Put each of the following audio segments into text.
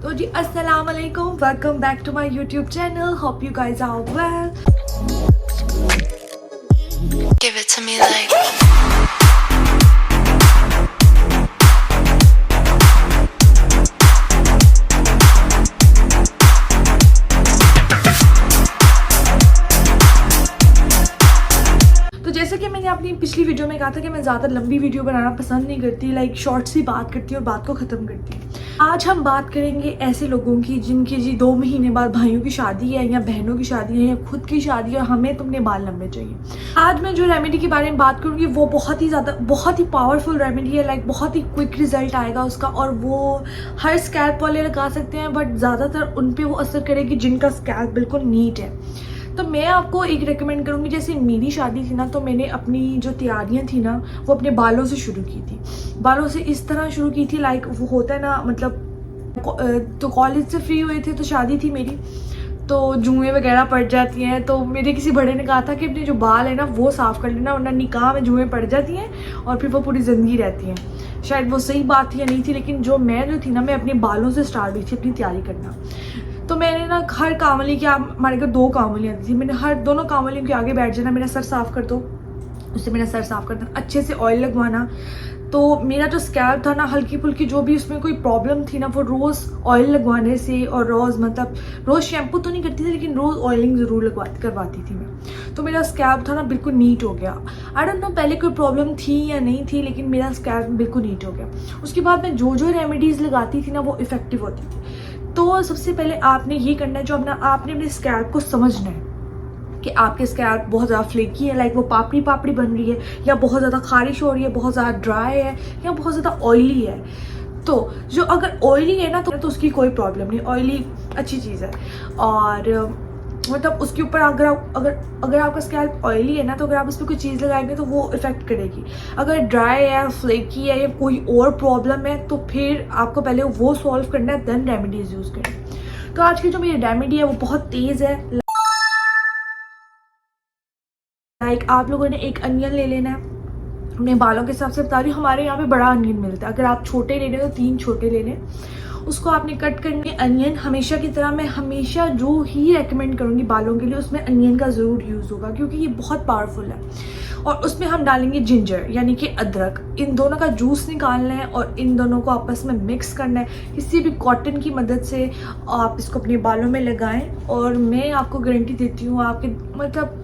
तो जी अस्सलाम वालेकुम, welcome back to my YouTube channel. Hope you guys are well. Give it to me like तो जैसे कि मैंने अपनी पिछली वीडियो में कहा था कि मैं ज़्यादा लंबी वीडियो बनाना पसंद नहीं करती, लाइक शॉर्ट सी बात करती हूँ और बात को ख़त्म करती हूँ। आज हम बात करेंगे ऐसे लोगों की जिनकी जी 2 महीने बाद भाइयों की शादी है या बहनों की शादी है या खुद की शादी है और हमें तुमने बाल लंबे चाहिए। आज मैं जो रेमेडी के बारे में बात करूँगी वो बहुत ही पावरफुल रेमेडी है, लाइक बहुत ही क्विक रिजल्ट आएगा उसका, और वो हर स्कैल्प वाले लगा सकते हैं, बट ज़्यादातर उन पर वो असर करेगी जिनका स्कैल्प बिल्कुल नीट है। तो मैं आपको एक रेकमेंड करूँगी, जैसे मेरी शादी थी ना, तो मैंने अपनी जो तैयारियां थी ना वो अपने बालों से शुरू की थी। बालों से इस तरह शुरू की थी, लाइक वो होता है ना, मतलब तो कॉलेज से फ्री हुए थे तो शादी थी मेरी, तो जुएँ वगैरह पड़ जाती हैं। तो मेरे किसी बड़े ने कहा था कि अपने जो बाल है ना वो साफ़ कर लेना, वरना निकाह में जुएँ पड़ जाती हैं और फिर वो पूरी ज़िंदगी रहती हैं। शायद वो सही बात थी या नहीं थी, लेकिन जो थी ना, मैं अपने बालों से स्टार्ट हुई थी अपनी तैयारी करना। तो मैंने ना हर कांवली के, हमारे घर 2 कांवलियाँ थी, मैंने हर दोनों कांवलियों के आगे बैठ जाना, मेरा सर साफ़ कर दो, उससे मेरा सर साफ़ कर देना, अच्छे से ऑयल लगवाना। तो मेरा जो स्कैल्प था ना, हल्की फुल्की जो भी उसमें कोई प्रॉब्लम थी ना, वो रोज़ ऑयल लगवाने से और रोज़ शैम्पू तो नहीं करती थी, लेकिन रोज़ ऑयलिंग ज़रूर करवाती थी मैं। तो मेरा स्कैल्प था ना बिल्कुल नीट हो गया। आई डोंट नो पहले कोई प्रॉब्लम थी या नहीं थी, लेकिन मेरा स्कैल्प बिल्कुल नीट हो गया। उसके बाद मैं जो रेमेडीज़ लगाती थी ना वो इफ़ेक्टिव होती थी। तो सबसे पहले आपने ये करना है, जो आपने अपने स्कैल्प को समझना है कि आपके स्कैल्प बहुत ज़्यादा फ्लेकी है, लाइक वो पापड़ी पापड़ी बन रही है, या बहुत ज़्यादा खारिश हो रही है, बहुत ज़्यादा ड्राई है, या बहुत ज़्यादा ऑयली है। तो जो अगर ऑयली है ना तो उसकी कोई प्रॉब्लम नहीं, ऑयली अच्छी चीज़ है। और मतलब उसके ऊपर अगर आपका स्कैल्प ऑयली है ना, तो अगर आप उस पर कोई चीज़ लगाएंगे तो वो इफेक्ट करेगी। अगर ड्राई है, फ्लेकी है, या कोई और प्रॉब्लम है, तो फिर आपको पहले वो सॉल्व करना है, देन रेमेडीज़ यूज़ करें। तो आज की जो मेरी रेमेडी है वो बहुत तेज़ है। लाइक आप लोगों ने एक अनियन ले लेना है, अपने बालों के हिसाब से बता रही हूँ, हमारे यहाँ पे बड़ा अनियन मिलता है। अगर आप छोटे ले लें तो 3 छोटे ले लें, उसको आपने कट करने। अनियन हमेशा की तरह मैं हमेशा जो ही रेकमेंड करूँगी बालों के लिए, उसमें अनियन का ज़रूर यूज़ होगा, क्योंकि ये बहुत पावरफुल है। और उसमें हम डालेंगे जिंजर यानी कि अदरक। इन दोनों का जूस निकालना है और इन दोनों को आपस में मिक्स करना है। किसी भी कॉटन की मदद से आप इसको अपने बालों में लगाएं, और मैं आपको गारंटी देती हूँ, आपके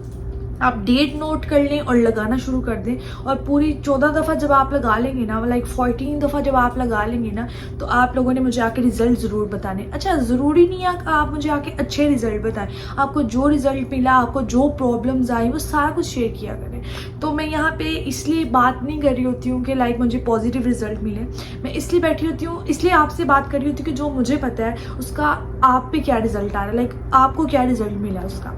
आप डेट नोट कर लें और लगाना शुरू कर दें। और पूरी 14 दफ़ा जब आप लगा लेंगे ना, लाइक 14 दफ़ा जब आप लगा लेंगे ना, तो आप लोगों ने मुझे आके रिजल्ट ज़रूर बताने। अच्छा, ज़रूरी नहीं है आप मुझे आके अच्छे रिजल्ट बताएं, आपको जो रिजल्ट मिला, आपको जो प्रॉब्लम्स आई, वो सारा कुछ शेयर किया करें। तो मैं यहाँ पे इसलिए बात नहीं कर रही होती हूँ कि लाइक मुझे पॉजिटिव रिजल्ट मिले, मैं इसलिए बैठी होती हूँ, इसलिए आपसे बात कर रही होती हूँ कि जो मुझे पता है उसका आप पे क्या रिजल्ट आ रहा है, लाइक आपको क्या रिजल्ट मिला उसका।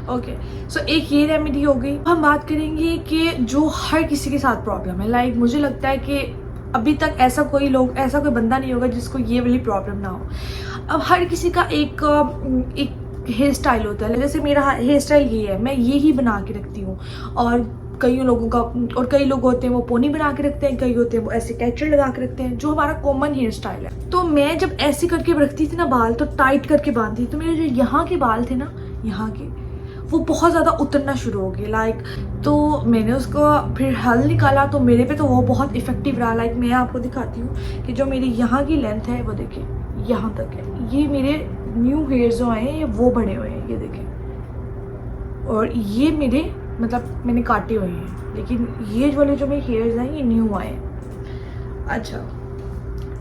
ओके, सो एक ये रेमेडी हो गई। हम बात करेंगे कि जो हर किसी के साथ प्रॉब्लम है, लाइक मुझे लगता है कि अभी तक ऐसा कोई बंदा नहीं होगा जिसको ये वाली प्रॉब्लम ना हो। अब हर किसी का एक हेयर स्टाइल होता है, जैसे मेरा हेयर स्टाइल ये है, मैं ये ही बना के रखती हूँ। और कई लोग होते हैं वो पोनी बना के रखते हैं, कई होते हैं वो ऐसे कैचर लगा के रखते हैं, जो हमारा कॉमन हेयर स्टाइल है। तो मैं जब ऐसे करके रखती थी ना बाल, तो टाइट करके बांधती थी, तो मेरे जो यहाँ के बाल थे ना, यहाँ के, वो बहुत ज़्यादा उतरना शुरू हो गए, लाइक। तो मैंने उसको फिर हल निकाला, तो मेरे पे तो वो बहुत इफेक्टिव रहा। लाइक मैं आपको दिखाती हूँ कि जो मेरी यहाँ की लेंथ है वो देखिए यहाँ तक है, ये मेरे न्यू हेयर जो आए हैं ये वो बड़े हुए हैं, ये देखें। और ये मेरे मतलब मैंने काटे हुए हैं, लेकिन ये वाले जो मेरे हेयर्स हैं ये न्यू आए हैं। अच्छा,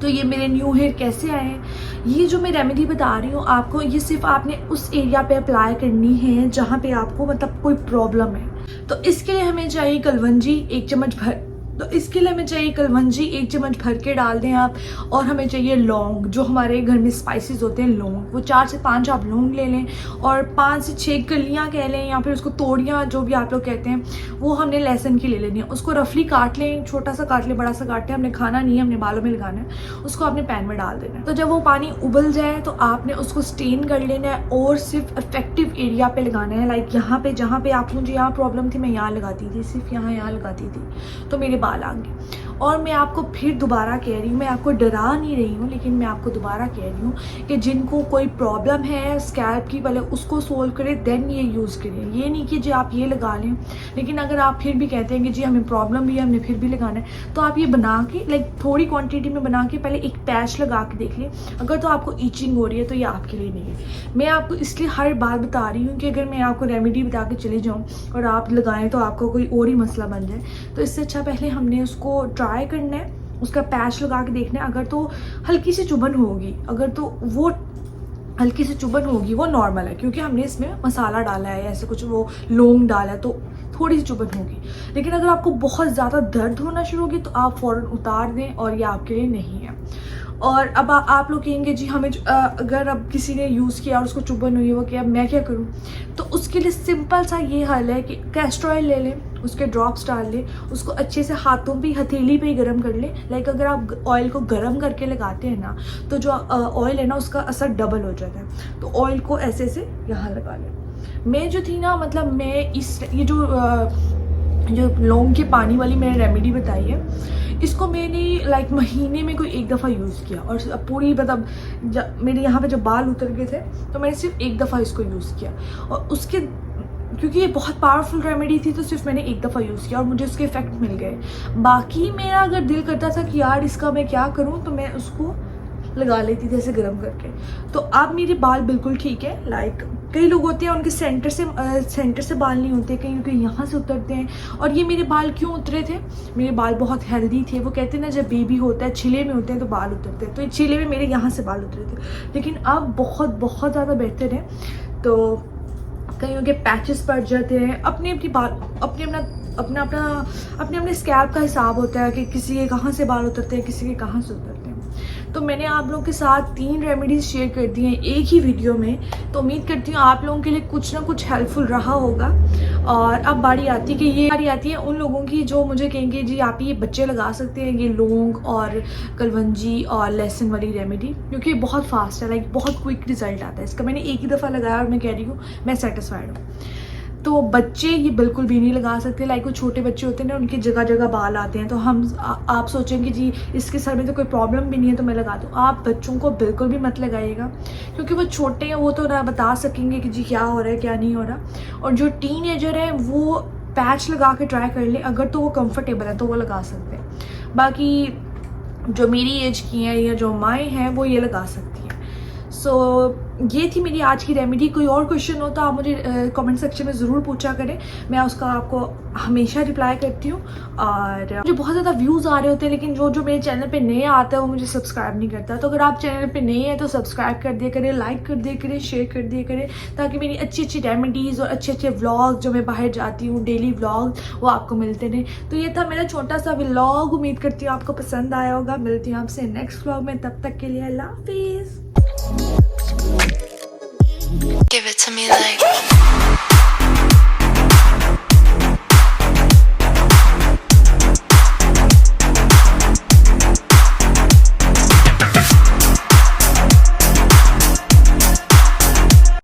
तो ये मेरे न्यू हेयर कैसे आए हैं, ये जो मैं रेमेडी बता रही हूँ आपको, ये सिर्फ आपने उस एरिया पे अप्लाई करनी है जहाँ पे आपको मतलब कोई प्रॉब्लम है। तो इसके लिए हमें चाहिए कलवंजी 1 चम्मच भर, तो इसके लिए हमें चाहिए कलवंजी 1 चम्मच भर के डाल दें आप। और हमें चाहिए लौंग, जो हमारे घर में स्पाइसेस होते हैं लौंग, वो 4 से 5 आप लौंग ले लें, और 5 से 6 कलियाँ कह लें, या फिर उसको तोड़ियाँ जो भी आप लोग कहते हैं, वो हमने लहसुन की ले लेनी है। उसको रफली काट लें, छोटा सा काट लें, बड़ा सा काट लें, हमने खाना नहीं है, हमने बालों में लगाना है। उसको आपने पैन में डाल देना है। तो जब वो पानी उबल जाए तो आपने उसको स्टेन कर लेना है, और सिर्फ इफेक्टिव एरिया पे लगाना है, लाइक यहाँ पे, जहाँ पे मुझे यहाँ प्रॉब्लम थी मैं यहाँ लगाती थी, सिर्फ यहाँ लगाती थी, तो मेरे बाल आ गए। और मैं आपको फिर दोबारा कह रही हूँ, मैं आपको डरा नहीं रही हूँ, लेकिन मैं आपको दोबारा कह रही हूँ कि जिनको कोई प्रॉब्लम है स्कैल्प की, पहले उसको सोल्व करें देन ये यूज़ करें। ये नहीं कि जी आप ये लगा लें, लेकिन अगर आप फिर भी कहते हैं कि जी हमें प्रॉब्लम भी है, हमने फिर भी लगाना है, तो आप ये बना के लाइक थोड़ी क्वान्टिटी में बना के पहले एक पैच लगा के देख लें। अगर तो आपको ईचिंग हो रही है तो ये आपके लिए नहीं है। मैं आपको इसलिए हर बार बता रही हूँ कि अगर मैं आपको रेमेडी बता के चली जाऊँ और आप लगाएं तो आपको कोई और ही मसला बन जाए, तो इससे अच्छा पहले हमने उसको ट्राई करना है, उसका पैच लगा के देखना है। अगर तो हल्की सी चुभन होगी, अगर तो वो हल्की सी चुभन होगी वो नॉर्मल है, क्योंकि हमने इसमें मसाला डाला है, ऐसे कुछ वो लौंग डाला है, तो थोड़ी सी चुभन होगी। लेकिन अगर आपको बहुत ज़्यादा दर्द होना शुरू होगी तो आप फ़ौरन उतार दें, और ये आपके लिए नहीं है। और अब आप लोग कहेंगे जी हमें अगर अब किसी ने यूज़ किया और उसको चुभन हुई है, वो क्या मैं क्या करूं? तो उसके लिए सिंपल सा ये हल है कि कैस्टर ऑयल ले लें, उसके ड्रॉप्स डाल लें, उसको अच्छे से हाथों पे हथेली पे ही गर्म कर लें। लाइक अगर आप ऑयल को गर्म करके लगाते हैं ना, तो जो ऑयल है ना उसका असर डबल हो जाता है। तो ऑयल को ऐसे से यहाँ लगा लें। मैं जो थी ना, मतलब मैं ये जो लौंग के पानी वाली मैंने रेमेडी बताई है, इसको मैंने लाइक महीने में कोई एक दफ़ा यूज़ किया, और पूरी मतलब मेरे यहाँ पे जब बाल उतर गए थे तो मैंने सिर्फ एक दफ़ा इसको यूज़ किया। और उसके क्योंकि ये बहुत पावरफुल रेमेडी थी तो सिर्फ मैंने एक दफ़ा यूज़ किया और मुझे उसके इफ़ेक्ट मिल गए। बाकी मेरा अगर दिल करता था कि यार इसका मैं क्या करूँ, तो मैं उसको लगा लेती थी ऐसे गर्म करके। तो अब मेरे बाल बिल्कुल ठीक है। लाइक कई लोग होते हैं उनके सेंटर से बाल नहीं होते, कहीं कहीं यहाँ से उतरते हैं। और ये मेरे बाल क्यों उतरे थे? मेरे बाल बहुत हेल्दी थे। वो कहते हैं ना जब बेबी होता है छिले में होते हैं तो बाल उतरते हैं, तो ये छिले में मेरे यहाँ से बाल उतरे थे, लेकिन अब बहुत बहुत ज़्यादा बेहतर है। तो कईयों के पैचेस पड़ जाते हैं, अपने अपने स्कैल्प का हिसाब होता है कि किसी के कहाँ से बाल उतरते हैं, किसी के कहाँ से उतरते हैं। तो मैंने आप लोगों के साथ 3 रेमेडीज़ शेयर कर दी हैं एक ही वीडियो में, तो उम्मीद करती हूँ आप लोगों के लिए कुछ ना कुछ हेल्पफुल रहा होगा। और अब बारी आती है उन लोगों की जो मुझे कहेंगे जी आप ये बच्चे लगा सकते हैं ये लौंग और कलवंजी और लहसुन वाली रेमेडी, क्योंकि बहुत फास्ट है, लाइक बहुत क्विक रिजल्ट आता है इसका। मैंने एक ही दफ़ा लगाया और मैं कह रही हूँ मैं सेटिस्फाइड हूँ। तो बच्चे ये बिल्कुल भी नहीं लगा सकते। लाइक वो छोटे बच्चे होते हैं ना, उनके जगह जगह बाल आते हैं, तो आप सोचेंगे जी इसके सर में तो कोई प्रॉब्लम भी नहीं है तो मैं लगा दूँ। आप बच्चों को बिल्कुल भी मत लगाइएगा, क्योंकि वो छोटे हैं, वो तो ना बता सकेंगे कि जी क्या हो रहा है क्या नहीं हो रहा। और जो टीनेजर है वो पैच लगा के ट्राई कर ले, अगर तो वो कंफर्टेबल है तो वो लगा सकते हैं। बाकी जो मेरी एज की हैं या जो माएँ हैं वो ये लगा सकती हैं। सो ये थी मेरी आज की रेमेडी। कोई और क्वेश्चन हो तो आप मुझे कमेंट सेक्शन में ज़रूर पूछा करें, मैं उसका आपको हमेशा रिप्लाई करती हूँ। और मुझे बहुत ज़्यादा व्यूज़ आ रहे होते हैं, लेकिन जो मेरे चैनल पे नए आता है वो मुझे सब्सक्राइब नहीं करता। तो अगर आप चैनल पे नए हैं तो सब्सक्राइब कर दिया करें, लाइक कर दिया करें, शेयर कर दिया करें, ताकि मेरी अच्छी रेमेडीज़ और अच्छे व्लॉग जो मैं बाहर जाती हूँ डेली व्लॉग वो आपको मिलते रहें। तो ये था मेरा छोटा सा व्लॉग, उम्मीद करती हूँ आपको पसंद आया होगा। मिलती हूँ आपसे नेक्स्ट व्लॉग में, तब तक के लिए अल्लाह हाफिज़। Give it to me like